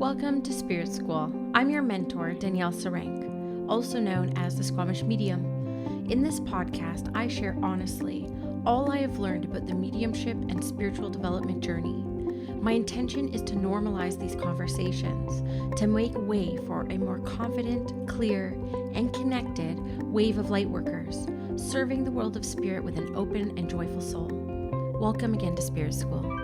Welcome to Spirit School. I'm your mentor, Danielle Searancke, also known as the Squamish Medium. In this podcast, I share honestly all I have learned about the mediumship and spiritual development journey. My intention is to normalize these conversations, to make way for a more confident, clear, and connected wave of lightworkers, serving the world of spirit with an open and joyful soul. Welcome again to Spirit School.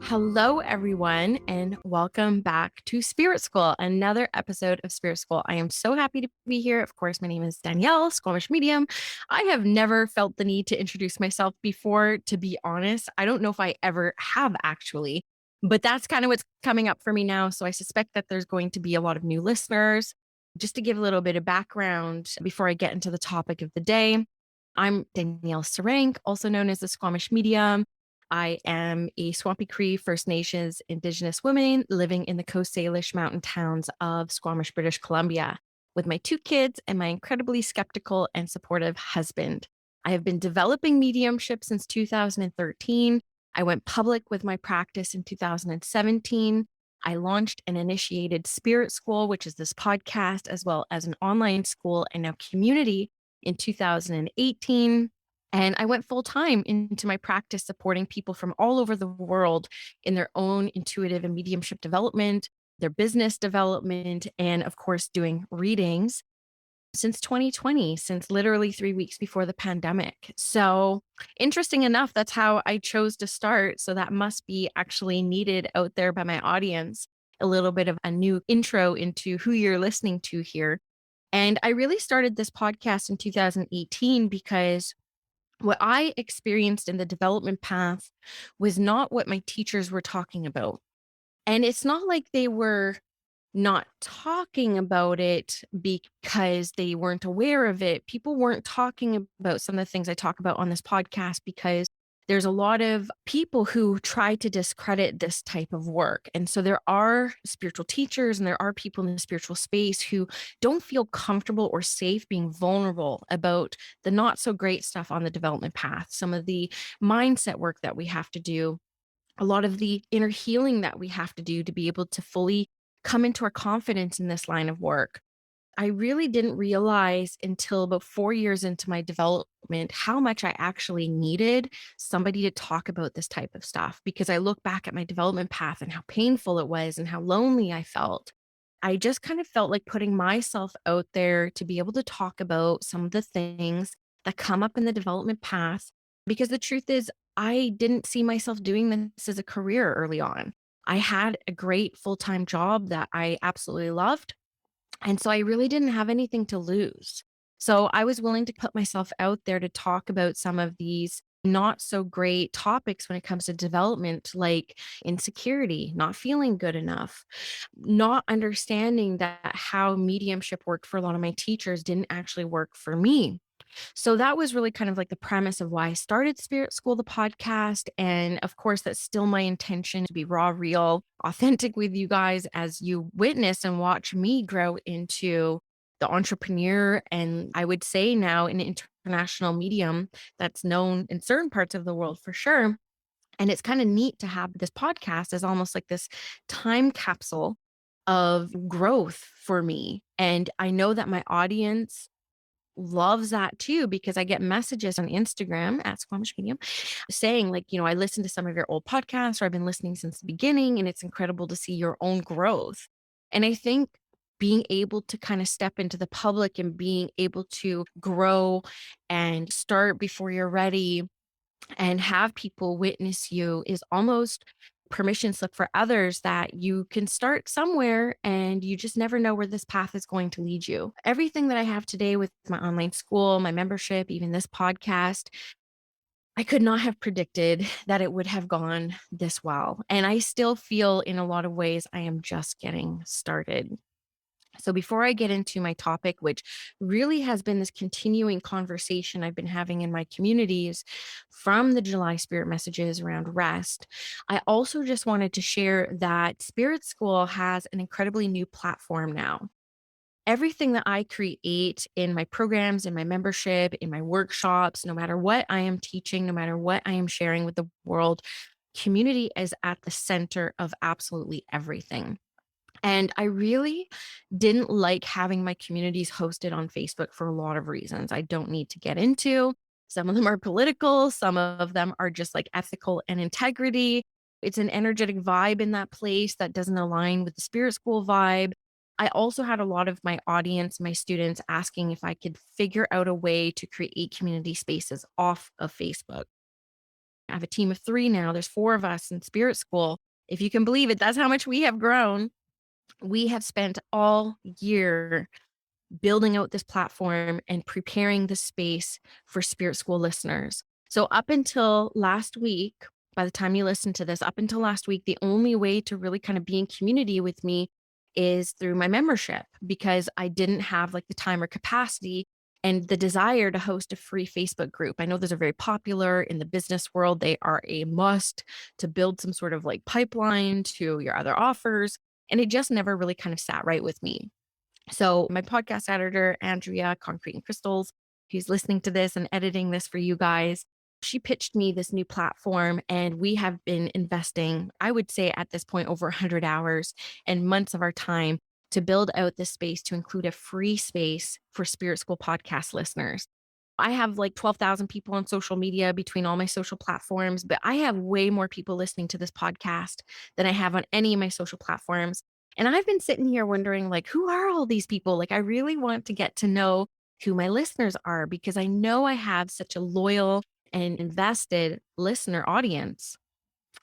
Hello, everyone, and welcome back to Spirit School, another episode of Spirit School. I am so happy to be here. Of course, my name is Danielle, Squamish Medium. I have never felt the need to introduce myself before, to be honest. I don't know if I ever have actually, but that's kind of what's coming up for me now. So I suspect that there's going to be a lot of new listeners. Just to give a little bit of background before I get into the topic of the day, I'm Danielle Searancke, also known as the Squamish Medium. I am a Swampy Cree First Nations Indigenous woman living in the Cosalish mountain towns of Squamish, British Columbia, with my 2 kids and my incredibly skeptical and supportive husband. I have been developing mediumship since 2013. I went public with my practice in 2017. I launched and initiated Spirit School, which is this podcast, as well as an online school and now community in 2018. And I went full time into my practice supporting people from all over the world in their own intuitive and mediumship development, their business development, and of course, doing readings since 2020, since literally 3 weeks before the pandemic. So, interesting enough, that's how I chose to start. So, that must be actually needed out there by my audience. A little bit of a new intro into who you're listening to here. And I really started this podcast in 2018 because what I experienced in the development path was not what my teachers were talking about. And it's not like they were not talking about it because they weren't aware of it. People weren't talking about some of the things I talk about on this podcast because there's a lot of people who try to discredit this type of work. And so there are spiritual teachers and there are people in the spiritual space who don't feel comfortable or safe being vulnerable about the not so great stuff on the development path, some of the mindset work that we have to do, a lot of the inner healing that we have to do to be able to fully come into our confidence in this line of work. I really didn't realize until about 4 years into my development how much I actually needed somebody to talk about this type of stuff, because I look back at my development path and how painful it was and how lonely I felt. I just kind of felt like putting myself out there to be able to talk about some of the things that come up in the development path, because the truth is, I didn't see myself doing this as a career early on. I had a great full-time job that I absolutely loved. And so I really didn't have anything to lose. So I was willing to put myself out there to talk about some of these not so great topics when it comes to development, like insecurity, not feeling good enough, not understanding that how mediumship worked for a lot of my teachers didn't actually work for me. So that was really kind of like the premise of why I started Spirit School, the podcast. And of course, that's still my intention to be raw, real, authentic with you guys as you witness and watch me grow into the entrepreneur. And I would say now an international medium that's known in certain parts of the world for sure. And it's kind of neat to have this podcast as almost like this time capsule of growth for me. And I know that my audience loves that too, because I get messages on Instagram at Squamish Medium saying, like, I listened to some of your old podcasts, or I've been listening since the beginning, and it's incredible to see your own growth. And I think being able to kind of step into the public and being able to grow and start before you're ready and have people witness you is almost permission slip for others that you can start somewhere and you just never know where this path is going to lead you. Everything that I have today with my online school, my membership, even this podcast, I could not have predicted that it would have gone this well. And I still feel in a lot of ways I am just getting started. So before I get into my topic, which really has been this continuing conversation I've been having in my communities from the July Spirit messages around rest, I also just wanted to share that Spirit School has an incredibly new platform now. everything that I create in my programs, in my membership, in my workshops, no matter what I am teaching, no matter what I am sharing with the world, community is at the center of absolutely everything. And I really didn't like having my communities hosted on Facebook for a lot of reasons I don't need to get into. Some of them are political, some of them are just like ethical and integrity. It's an energetic vibe in that place that doesn't align with the spirit school vibe. I also had a lot of my audience, my students asking if I could figure out a way to create community spaces off of Facebook. I have a team of 3 now. There's 4 of us in spirit school. If you can believe it, that's how much we have grown. We have spent all year building out this platform and preparing the space for spirit school listeners. So, up until last week, by the time you listen to this, up until last week, the only way to really kind of be in community with me is through my membership because I didn't have like the time or capacity and the desire to host a free Facebook group. I know those are very popular in the business world. They are a must to build some sort of like pipeline to your other offers. And it just never really kind of sat right with me. So, my podcast editor, Andrea, Concrete and Crystals, who's listening to this and editing this for you guys, she pitched me this new platform, and we have been investing, I would say at this point, over 100 hours and months of our time to build out this space to include a free space for Spirit School podcast listeners. I have like 12,000 people on social media between all my social platforms, but I have way more people listening to this podcast than I have on any of my social platforms. And I've been sitting here wondering, like, who are all these people? Like, I really want to get to know who my listeners are because I know I have such a loyal and invested listener audience.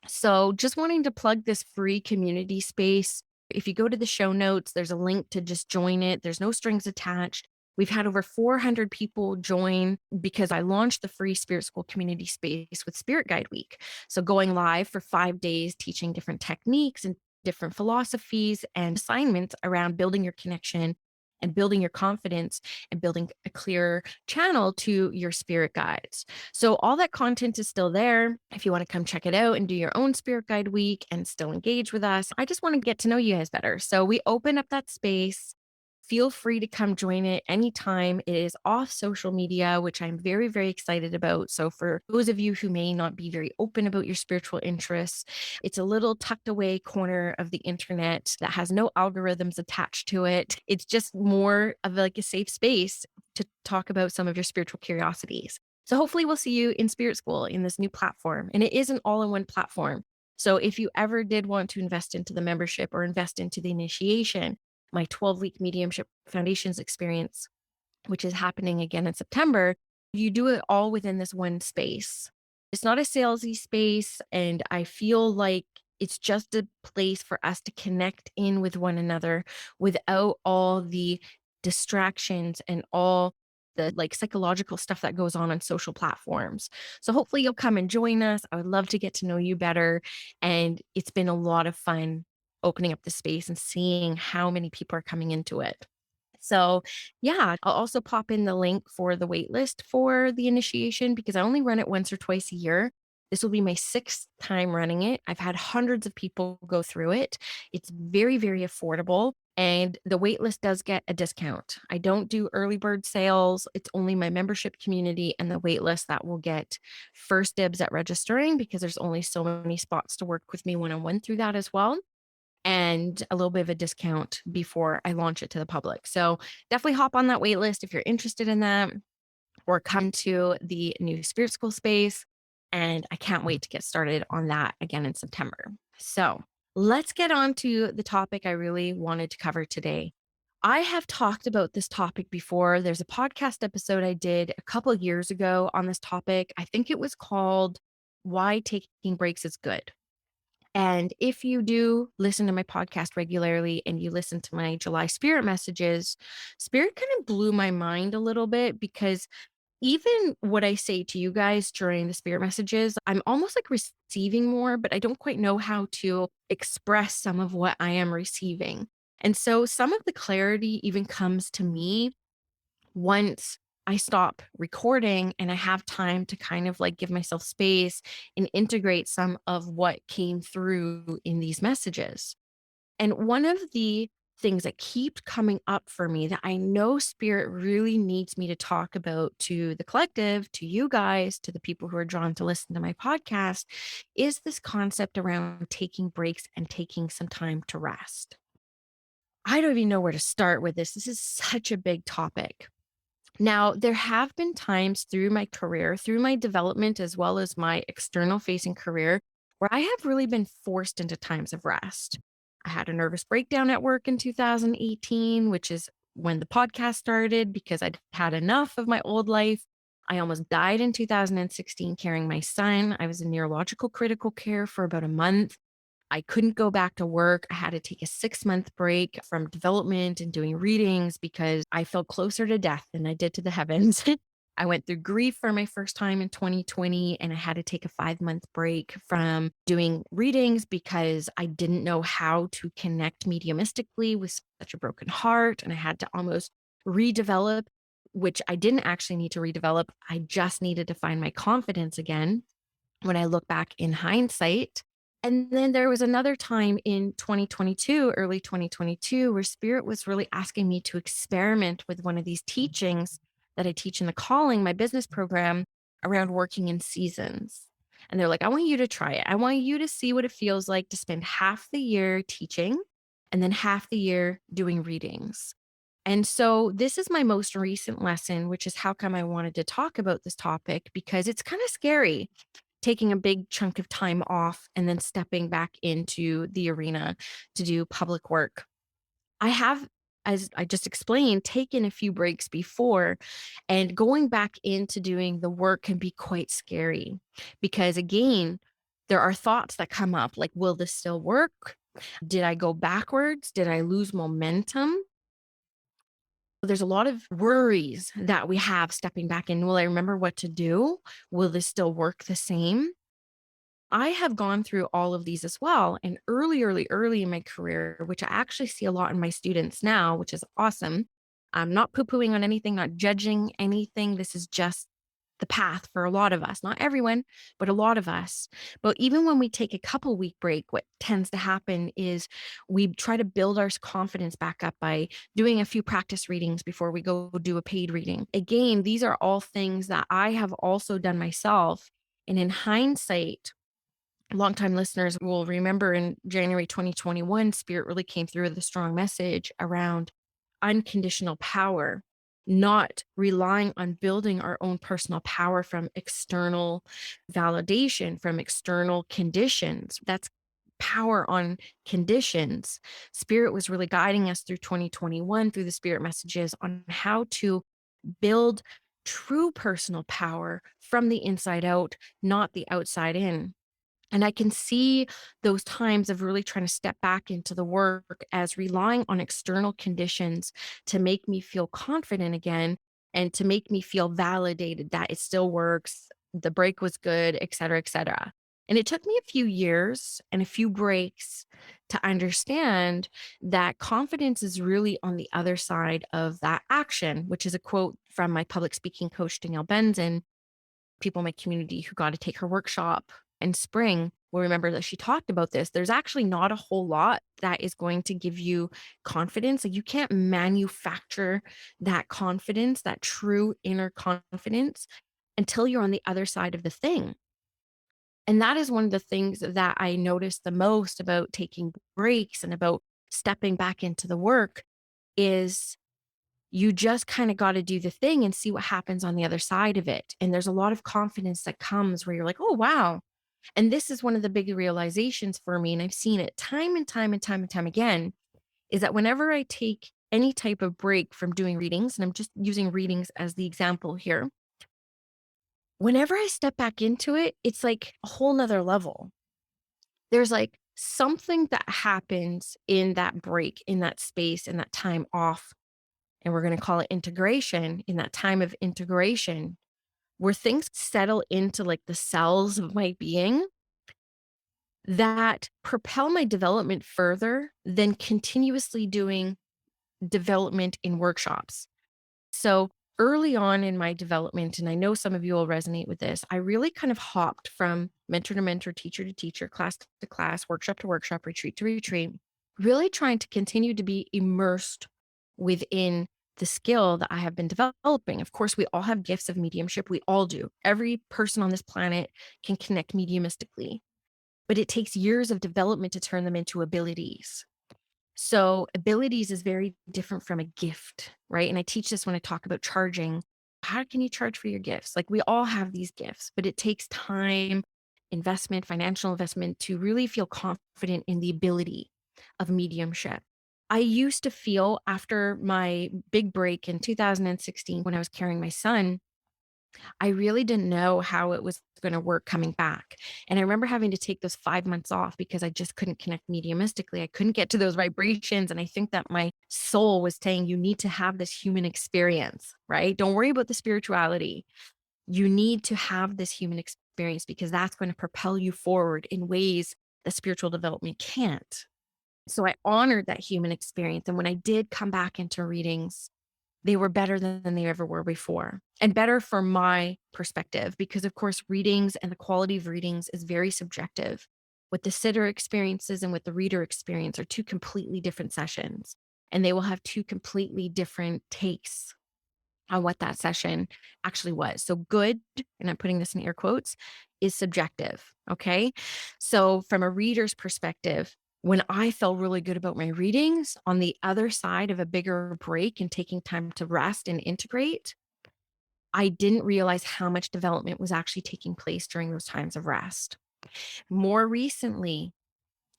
So, just wanting to plug this free community space. If you go to the show notes, there's a link to just join it. There's no strings attached. We've had over 400 people join because I launched the free Spirit School community space with Spirit Guide Week. So, going live for 5 days, teaching different techniques and different philosophies and assignments around building your connection and building your confidence and building a clear channel to your spirit guides. So all that content is still there. If you want to come check it out and do your own spirit guide week and still engage with us, I just want to get to know you guys better. So we open up that space. Feel free to come join it anytime. It is off social media, which I'm very, very excited about. So, for those of you who may not be very open about your spiritual interests, it's a little tucked away corner of the internet that has no algorithms attached to it. It's just more of like a safe space to talk about some of your spiritual curiosities. So, hopefully, we'll see you in Spirit School in this new platform. And it is an all in one platform. So, if you ever did want to invest into the membership or invest into the initiation, my 12-week mediumship foundations experience, which is happening again in September, you do it all within this one space. It's not a salesy space. And I feel like it's just a place for us to connect in with one another without all the distractions and all the like psychological stuff that goes on social platforms. So hopefully you'll come and join us. I would love to get to know you better. And it's been a lot of fun opening up the space and seeing how many people are coming into it. So, yeah, I'll also pop in the link for the wait list for the initiation because I only run it once or twice a year. This will be my 6th time running it. I've had hundreds of people go through it. It's very, very affordable. And the wait list does get a discount. I don't do early bird sales. It's only my membership community and the wait list that will get first dibs at registering because there's only so many spots to work with me one on one through that as well and a little bit of a discount before I launch it to the public. So definitely hop on that wait list if you're interested in that or come to the new Spirit School space. And I can't wait to get started on that again in September. So let's get on to the topic I really wanted to cover today. I have talked about this topic before. There's a podcast episode I did a couple of years ago on this topic. I think it was called Why Taking Breaks is Good. And if you do listen to my podcast regularly and you listen to my July spirit messages, spirit kind of blew my mind a little bit because even what I say to you guys during the spirit messages, I'm almost like receiving more, but I don't quite know how to express some of what I am receiving. And so some of the clarity even comes to me once I stop recording and I have time to kind of like give myself space and integrate some of what came through in these messages. And one of the things that keep coming up for me that I know spirit really needs me to talk about to the collective, to you guys, to the people who are drawn to listen to my podcast is this concept around taking breaks and taking some time to rest. I don't even know where to start with this. This is such a big topic. Now, there have been times through my career, through my development, as well as my external facing career, where I have really been forced into times of rest. I had a nervous breakdown at work in 2018, which is when the podcast started because I'd had enough of my old life. I almost died in 2016 carrying my son. I was in neurological critical care for about a month. I couldn't go back to work. I had to take a 6-month break from development and doing readings because I felt closer to death than I did to the heavens. I went through grief for my first time in 2020, and I had to take a 5-month break from doing readings because I didn't know how to connect mediumistically with such a broken heart. And I had to almost redevelop, which I didn't actually need to redevelop. I just needed to find my confidence again when I look back in hindsight. And then there was another time in 2022, early 2022, where Spirit was really asking me to experiment with one of these teachings that I teach in the Calling, my business program, around working in seasons. And they're like, I want you to try it. I want you to see what it feels like to spend half the year teaching and then half the year doing readings. And so this is my most recent lesson, which is how come I wanted to talk about this topic because it's kind of scary taking a big chunk of time off and then stepping back into the arena to do public work. I have, as I just explained, taken a few breaks before, and going back into doing the work can be quite scary because, again, there are thoughts that come up like, will this still work? Did I go backwards? Did I lose momentum? There's a lot of worries that we have stepping back in. Will I remember what to do? Will this still work the same? I have gone through all of these as well. And early in my career, which I actually see a lot in my students now, which is awesome. I'm not poo pooing on anything, not judging anything. This is just the path for a lot of us, not everyone, but a lot of us. But even when we take a couple week break, what tends to happen is we try to build our confidence back up by doing a few practice readings before we go do a paid reading. Again, these are all things that I have also done myself. And in hindsight, longtime listeners will remember in January 2021, Spirit really came through with a strong message around unconditional power, not relying on building our own personal power from external validation, from external conditions. That's power on conditions. Spirit was really guiding us through 2021 through the Spirit messages on how to build true personal power from the inside out, not the outside in. And I can see those times of really trying to step back into the work as relying on external conditions to make me feel confident again and to make me feel validated that it still works, the break was good, et cetera, et cetera. And it took me a few years and a few breaks to understand that confidence is really on the other side of that action, which is a quote from my public speaking coach, Danielle Searancke. People in my community who got to take her workshop in spring will remember that she talked about this. There's actually not a whole lot that is going to give you confidence. Like you can't manufacture that confidence, that true inner confidence until you're on the other side of the thing. And that is one of the things that I noticed the most about taking breaks and about stepping back into the work is you just kind of got to do the thing and see what happens on the other side of it. And there's a lot of confidence that comes where you're like, oh, wow. And this is one of the big realizations for me. And I've seen it time and time and time and time again is that whenever I take any type of break from doing readings, and I'm just using readings as the example here, whenever I step back into it, it's like a whole nother level. There's like something that happens in that break, in that space, in that time off. And we're going to call it integration in that time of integration where things settle into like the cells of my being that propel my development further than continuously doing development in workshops. So early on in my development, and I know some of you will resonate with this, I really kind of hopped from mentor to mentor, teacher to teacher, class to class, workshop to workshop, retreat to retreat. really trying to continue to be immersed within the skill that I have been developing. Of course, we all have gifts of mediumship. We all do. Every person on this planet can connect mediumistically, but it takes years of development to turn them into abilities. So, abilities is very different from a gift, right? And I teach this when I talk about charging. How can you charge for your gifts? Like, we all have these gifts, but it takes time, investment, financial investment to really feel confident in the ability of mediumship. I used to feel after my big break in 2016 when I was carrying my son, I really didn't know how it was going to work coming back. And I remember having to take those 5 months off because I just couldn't connect mediumistically. I couldn't get to those vibrations. And I think that my soul was saying, you need to have this human experience, right? Don't worry about the spirituality. You need to have this human experience because that's going to propel you forward in ways that spiritual development can't. So I honored that human experience. And when I did come back into readings, they were better than they ever were before, and better from my perspective, because of course, readings and the quality of readings is very subjective. What the sitter experiences and what the reader experience are two completely different sessions, and they will have two completely different takes on what that session actually was. So good, and I'm putting this in air quotes, is subjective. Okay. So from a reader's perspective, when I felt really good about my readings on the other side of a bigger break and taking time to rest and integrate, I didn't realize how much development was actually taking place during those times of rest. More recently,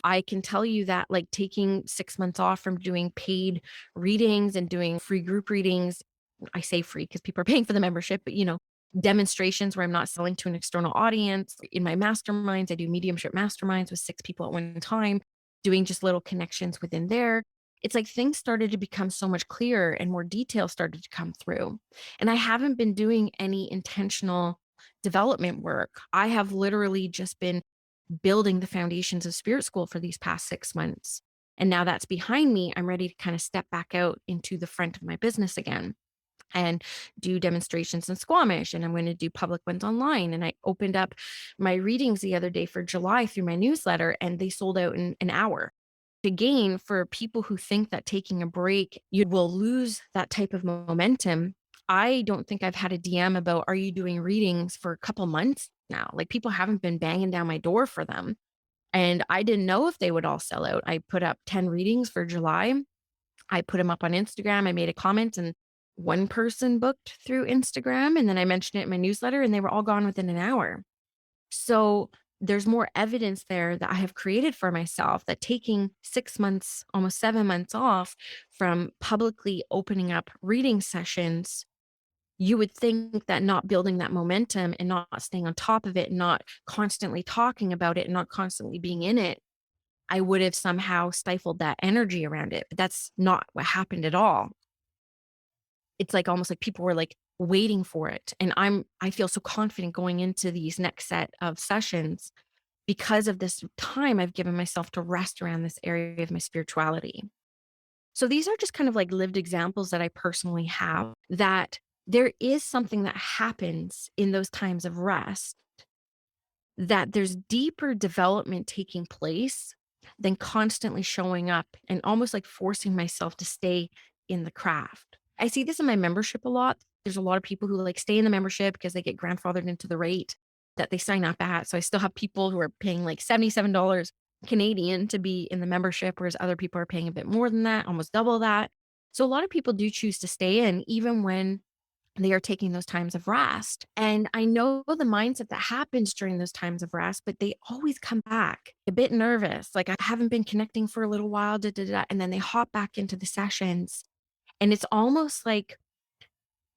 I can tell you that like taking 6 months off from doing paid readings and doing free group readings, I say free because people are paying for the membership, but demonstrations where I'm not selling to an external audience. In my masterminds, I do mediumship masterminds with 6 people at one time, doing just little connections within there. It's like things started to become so much clearer and more detail started to come through. And I haven't been doing any intentional development work. I have literally just been building the foundations of spirit school for these past 6 months. And now that's behind me, I'm ready to kind of step back out into the front of my business again and do demonstrations in Squamish. And I'm going to do public ones online. And I opened up my readings the other day for July through my newsletter, and they sold out in an hour. Again, for people who think that taking a break, you will lose that type of momentum. I don't think I've had a DM about, are you doing readings for a couple months now? Like people haven't been banging down my door for them. And I didn't know if they would all sell out. I put up 10 readings for July. I put them up on Instagram. I made a comment and one person booked through Instagram. And then I mentioned it in my newsletter and they were all gone within an hour. So there's more evidence there that I have created for myself that taking 6 months, almost 7 months off from publicly opening up reading sessions, you would think that not building that momentum and not staying on top of it, not constantly talking about it and not constantly being in it, I would have somehow stifled that energy around it. But that's not what happened at all. It's like almost like people were like waiting for it. And I feel so confident going into these next set of sessions because of this time I've given myself to rest around this area of my spirituality. So these are just kind of like lived examples that I personally have, that there is something that happens in those times of rest, that there's deeper development taking place than constantly showing up and almost like forcing myself to stay in the craft. I see this in my membership a lot. There's a lot of people who like stay in the membership because they get grandfathered into the rate that they sign up at. So I still have people who are paying like $77 Canadian to be in the membership, whereas other people are paying a bit more than that, almost double that. So a lot of people do choose to stay in even when they are taking those times of rest. And I know the mindset that happens during those times of rest, but they always come back a bit nervous. Like I haven't been connecting for a little while, da, da, da, and then they hop back into the sessions. And it's almost like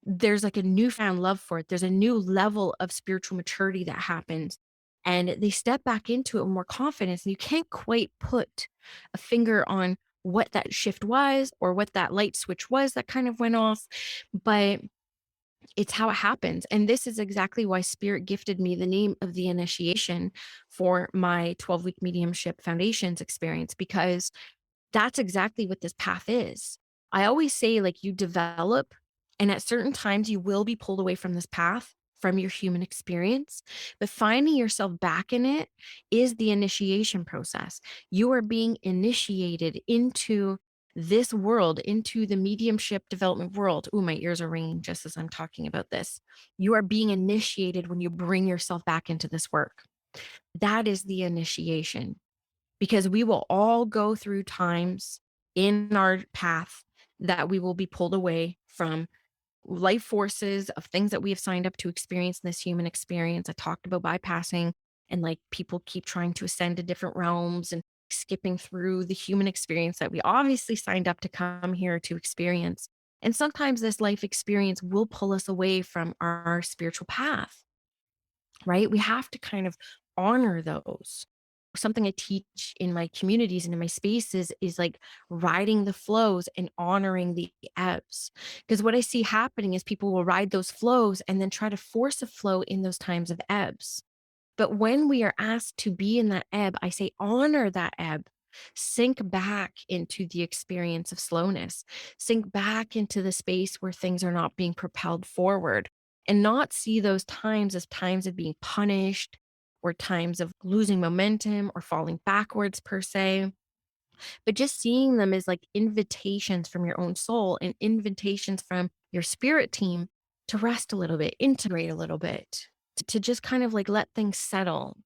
there's like a newfound love for it. There's a new level of spiritual maturity that happens. And they step back into it with more confidence. And you can't quite put a finger on what that shift was or what that light switch was that kind of went off. But it's how it happens. And this is exactly why Spirit gifted me the name of the initiation for my 12-week mediumship foundations experience, because that's exactly what this path is. I always say, like, you develop, and at certain times, you will be pulled away from this path from your human experience, but finding yourself back in it is the initiation process. You are being initiated into this world, into the mediumship development world. Ooh, my ears are ringing just as I'm talking about this. You are being initiated when you bring yourself back into this work. That is the initiation, because we will all go through times in our path that we will be pulled away from life forces of things that we have signed up to experience in this human experience. I talked about bypassing, and like people keep trying to ascend to different realms and skipping through the human experience that we obviously signed up to come here to experience. And sometimes this life experience will pull us away from our spiritual path, right? We have to kind of honor those. Something I teach in my communities and in my spaces is like riding the flows and honoring the ebbs. Because what I see happening is people will ride those flows and then try to force a flow in those times of ebbs. But when we are asked to be in that ebb, I say honor that ebb. Sink back into the experience of slowness, sink back into the space where things are not being propelled forward, and not see those times as times of being punished or times of losing momentum or falling backwards, per se, but just seeing them as like invitations from your own soul and invitations from your spirit team to rest a little bit, integrate a little bit, to just kind of like let things settle.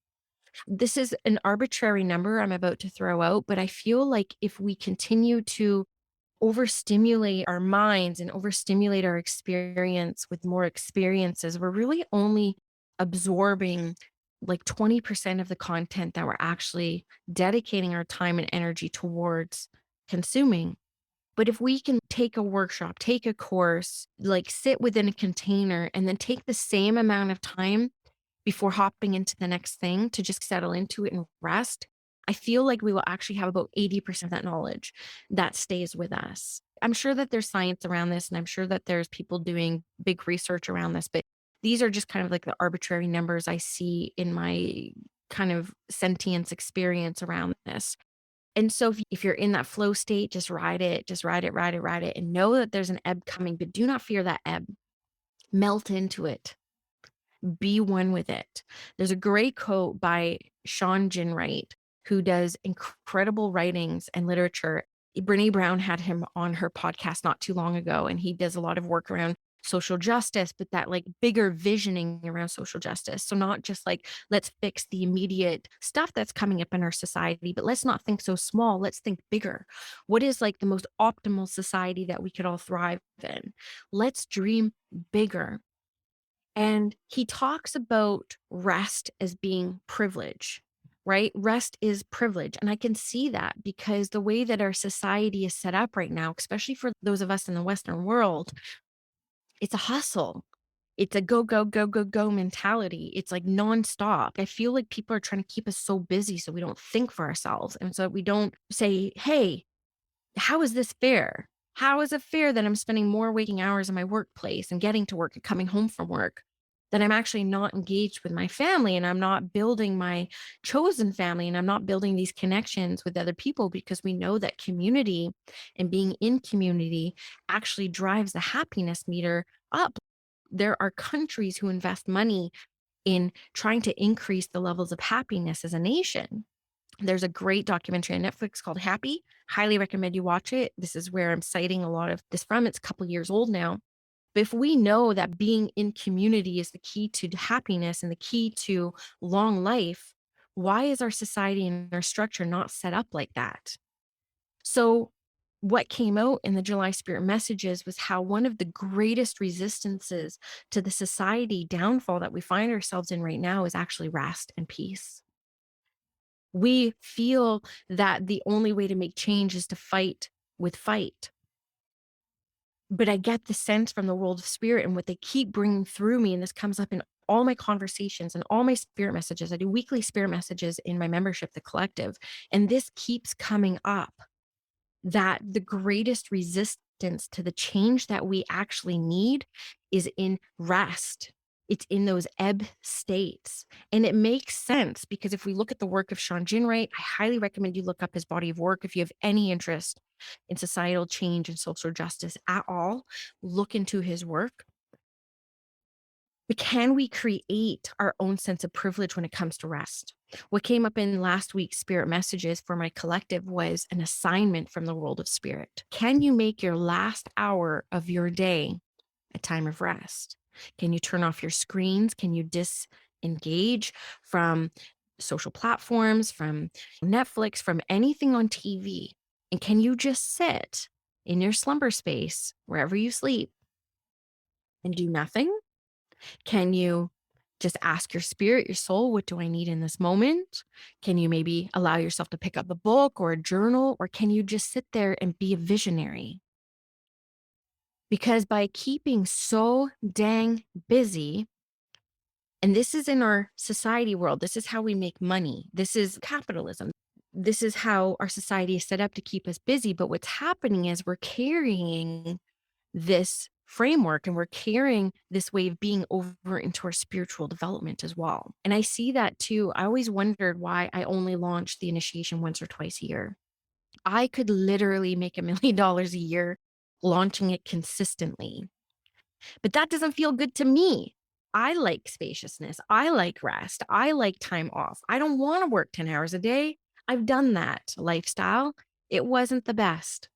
This is an arbitrary number I'm about to throw out, but I feel like if we continue to overstimulate our minds and overstimulate our experience with more experiences, we're really only absorbing like 20% of the content that we're actually dedicating our time and energy towards consuming. But if we can take a workshop, take a course, like sit within a container and then take the same amount of time before hopping into the next thing to just settle into it and rest, I feel like we will actually have about 80% of that knowledge that stays with us. I'm sure that there's science around this, and I'm sure that there's people doing big research around this, but these are just kind of like the arbitrary numbers I see in my kind of sentience experience around this. And so if you're in that flow state, just ride it, ride it, ride it, and know that there's an ebb coming, but do not fear that ebb. Melt into it, be one with it. There's a great quote by Sean Ginwright, who does incredible writings and literature. Brene Brown had him on her podcast not too long ago, and he does a lot of work around social justice, but that like bigger visioning around social justice. So not just like, let's fix the immediate stuff that's coming up in our society, but let's not think so small. Let's think bigger. What is like the most optimal society that we could all thrive in? Let's dream bigger. And he talks about rest as being privilege, right? Rest is privilege. And I can see that because the way that our society is set up right now, especially for those of us in the Western world, it's a hustle. It's a go, go, go, go, go mentality. It's like nonstop. I feel like people are trying to keep us so busy so we don't think for ourselves. And so we don't say, hey, how is this fair? How is it fair that I'm spending more waking hours in my workplace and getting to work and coming home from work, that I'm actually not engaged with my family and I'm not building my chosen family and I'm not building these connections with other people? Because we know that community and being in community actually drives the happiness meter up. There are countries who invest money in trying to increase the levels of happiness as a nation. There's a great documentary on Netflix called Happy. Highly recommend you watch it. This is where I'm citing a lot of this from. It's a couple years old now. But if we know that being in community is the key to happiness and the key to long life, why is our society and our structure not set up like that? So, what came out in the July Spirit messages was how one of the greatest resistances to the society downfall that we find ourselves in right now is actually rest and peace. We feel that the only way to make change is to fight with fight. But I get the sense from the world of spirit and what they keep bringing through me, and this comes up in all my conversations and all my spirit messages. I do weekly spirit messages in my membership, the collective, and this keeps coming up, that the greatest resistance to the change that we actually need is in rest. It's in those ebb states. And it makes sense because if we look at the work of Sean Ginwright, I highly recommend you look up his body of work. If you have any interest in societal change and social justice at all, look into his work. But can we create our own sense of privilege when it comes to rest? What came up in last week's spirit messages for my collective was an assignment from the world of spirit. Can you make your last hour of your day a time of rest? Can you turn off your screens? Can you disengage from social platforms, from Netflix, from anything on TV? And can you just sit in your slumber space, wherever you sleep, and do nothing? Can you just ask your spirit, your soul, what do I need in this moment? Can you maybe allow yourself to pick up a book or a journal, or can you just sit there and be a visionary? Because by keeping so dang busy, and this is in our society world, this is how we make money. This is capitalism. This is how our society is set up to keep us busy. But what's happening is we're carrying this framework and we're carrying this way of being over into our spiritual development as well. And I see that too. I always wondered why I only launched the initiation once or twice a year. I could literally make $1 million a year launching it consistently, but that doesn't feel good to me. I like spaciousness. I like rest. I like time off. I don't want to work 10 hours a day. I've done that lifestyle. It wasn't the best.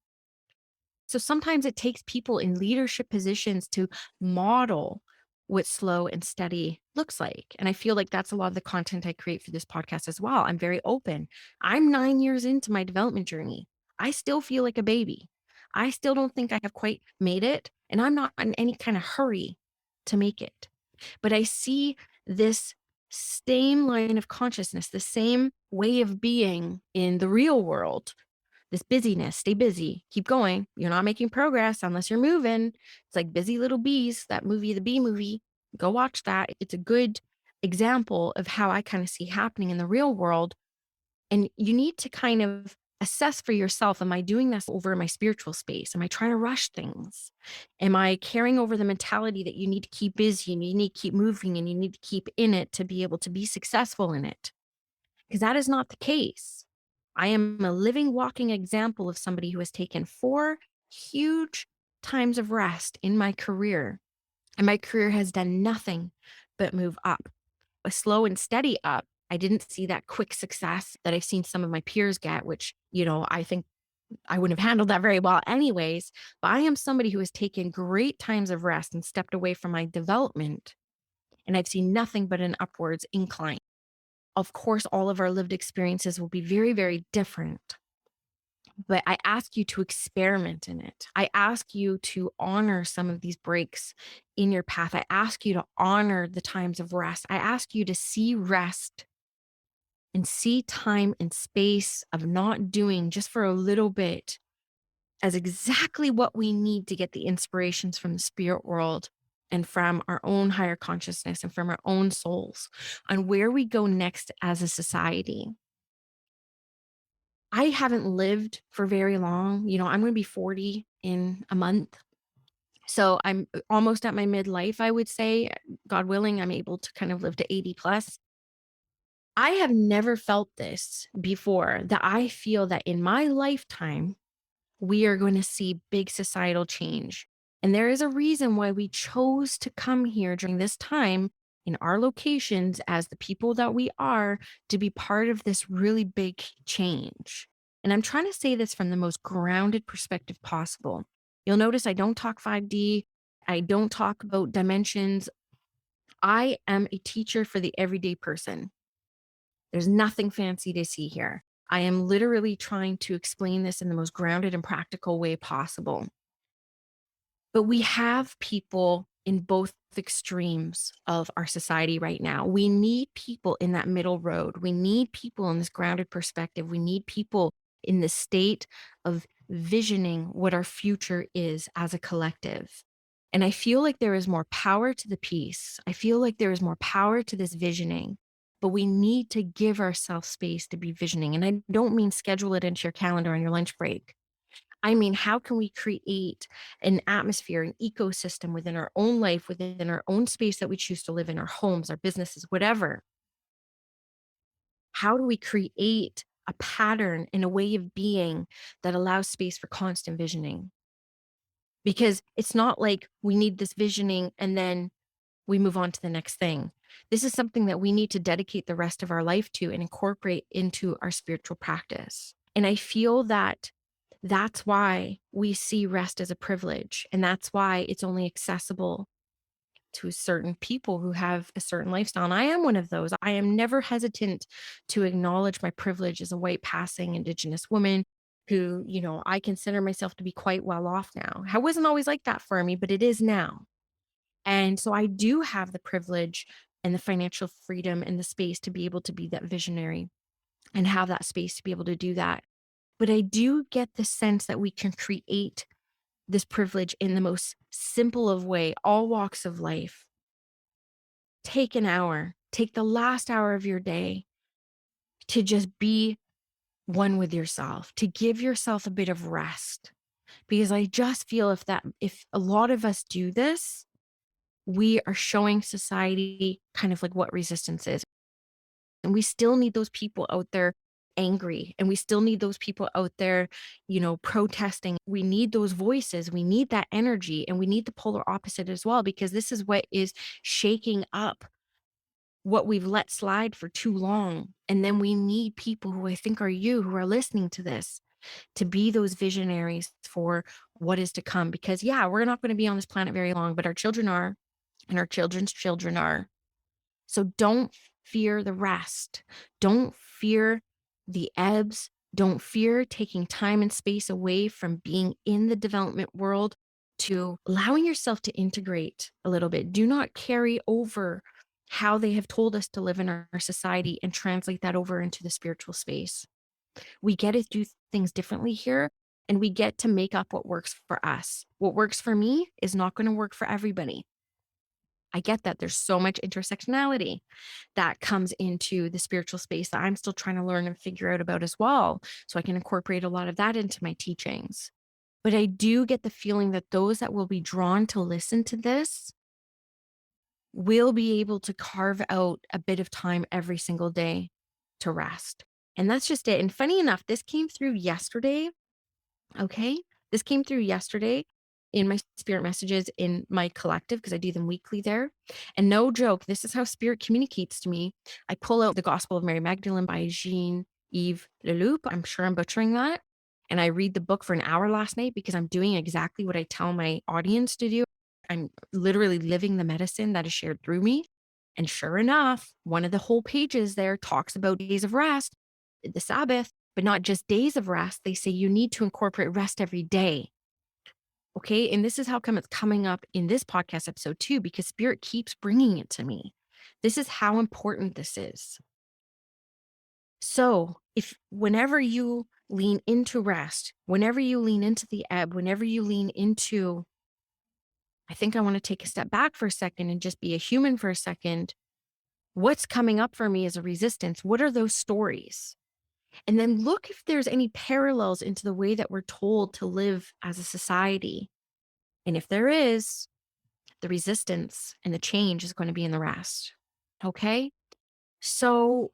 So sometimes it takes people in leadership positions to model what slow and steady looks like. And I feel like that's a lot of the content I create for this podcast as well. I'm very open. I'm 9 years into my development journey. I still feel like a baby. I still don't think I have quite made it. And I'm not in any kind of hurry to make it. But I see this same line of consciousness, the same way of being in the real world, this busyness, stay busy, keep going. You're not making progress unless you're moving. It's like Busy Little Bees, that movie, the bee movie. Go watch that. It's a good example of how I kind of see happening in the real world. And you need to kind of assess for yourself, am I doing this over in my spiritual space? Am I trying to rush things? Am I carrying over the mentality that you need to keep busy and you need to keep moving and you need to keep in it to be able to be successful in it? Because that is not the case. I am a living, walking example of somebody who has taken 4 huge times of rest in my career. And my career has done nothing but move up, a slow and steady up. I didn't see that quick success that I've seen some of my peers get, which, I think I wouldn't have handled that very well anyways. But I am somebody who has taken great times of rest and stepped away from my development. And I've seen nothing but an upwards incline. Of course, all of our lived experiences will be very, very different. But I ask you to experiment in it. I ask you to honor some of these breaks in your path. I ask you to honor the times of rest. I ask you to see rest and see time and space of not doing just for a little bit as exactly what we need to get the inspirations from the spirit world and from our own higher consciousness and from our own souls on where we go next as a society. I haven't lived for very long. I'm going to be 40 in a month. So I'm almost at my midlife, I would say. God willing, I'm able to kind of live to 80 plus. I have never felt this before, that I feel that in my lifetime, we are going to see big societal change. And there is a reason why we chose to come here during this time in our locations as the people that we are, to be part of this really big change. And I'm trying to say this from the most grounded perspective possible. You'll notice I don't talk 5D. I don't talk about dimensions. I am a teacher for the everyday person. There's nothing fancy to see here. I am literally trying to explain this in the most grounded and practical way possible. But we have people in both extremes of our society right now. We need people in that middle road. We need people in this grounded perspective. We need people in the state of visioning what our future is as a collective. And I feel like there is more power to the piece. I feel like there is more power to this visioning, but we need to give ourselves space to be visioning. And I don't mean schedule it into your calendar on your lunch break. I mean, how can we create an atmosphere, an ecosystem within our own life, within our own space that we choose to live in, our homes, our businesses, whatever? How do we create a pattern and a way of being that allows space for constant visioning? Because it's not like we need this visioning and then we move on to the next thing. This is something that we need to dedicate the rest of our life to and incorporate into our spiritual practice. And I feel that that's why we see rest as a privilege. And that's why it's only accessible to certain people who have a certain lifestyle. And I am one of those. I am never hesitant to acknowledge my privilege as a white passing Indigenous woman who, I consider myself to be quite well off now. I wasn't always like that for me, but it is now. And so I do have the privilege and the financial freedom and the space to be able to be that visionary and have that space to be able to do that. But I do get the sense that we can create this privilege in the most simple of way, all walks of life. Take an hour, take the last hour of your day to just be one with yourself, to give yourself a bit of rest. Because I just feel if a lot of us do this, we are showing society kind of like what resistance is. And we still need those people out there angry. And we still need those people out there, protesting. We need those voices. We need that energy. And we need the polar opposite as well, because this is what is shaking up what we've let slide for too long. And then we need people who I think are you, who are listening to this, to be those visionaries for what is to come. Because we're not going to be on this planet very long, but our children are, and our children's children are. So don't fear the rest. Don't fear the ebbs. Don't fear taking time and space away from being in the development world to allowing yourself to integrate a little bit. Do not carry over how they have told us to live in our society and translate that over into the spiritual space. We get to do things differently here, and we get to make up what works for us. What works for me is not going to work for everybody. I get that there's so much intersectionality that comes into the spiritual space that I'm still trying to learn and figure out about as well. So I can incorporate a lot of that into my teachings. But I do get the feeling that those that will be drawn to listen to this will be able to carve out a bit of time every single day to rest. And that's just it. And funny enough, this came through yesterday. Okay. This came through yesterday in my spirit messages in my collective, because I do them weekly there. And no joke, this is how spirit communicates to me. I pull out the Gospel of Mary Magdalene by Jean-Yves Leloup. I'm sure I'm butchering that. And I read the book for an hour last night because I'm doing exactly what I tell my audience to do. I'm literally living the medicine that is shared through me. And sure enough, one of the whole pages there talks about days of rest, the Sabbath, but not just days of rest. They say you need to incorporate rest every day. Okay. And this is how come it's coming up in this podcast episode too, because spirit keeps bringing it to me. This is how important this is. So whenever you lean into rest, whenever you lean into the ebb, whenever you lean into, I think I want to take a step back for a second and just be a human for a second. What's coming up for me as a resistance? What are those stories? And then look if there's any parallels into the way that we're told to live as a society. And if there is, the resistance and the change is going to be in the rest. Okay. So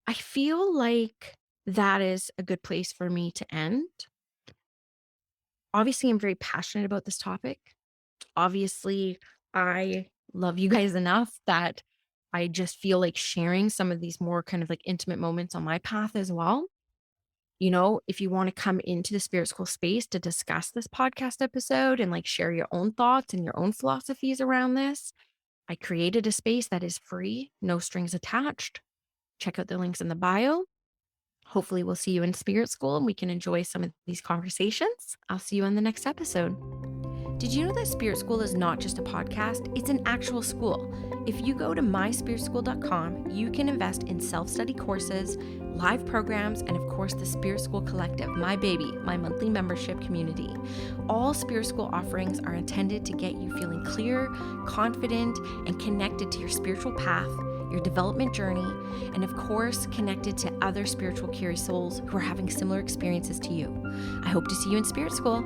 I feel like that is a good place for me to end. Obviously, I'm very passionate about this topic. Obviously, I love you guys enough that I just feel like sharing some of these more kind of like intimate moments on my path as well. If you want to come into the spirit school space to discuss this podcast episode and like share your own thoughts and your own philosophies around this, I created a space that is free, no strings attached. Check out the links in the bio. Hopefully we'll see you in spirit school and we can enjoy some of these conversations. I'll see you on the next episode. Did you know that Spirit School is not just a podcast? It's an actual school. If you go to myspiritschool.com, you can invest in self-study courses, live programs, and of course the Spirit School Collective, my baby, my monthly membership community. All Spirit School offerings are intended to get you feeling clear, confident, and connected to your spiritual path, your development journey, and of course, connected to other spiritual curious souls who are having similar experiences to you. I hope to see you in Spirit School.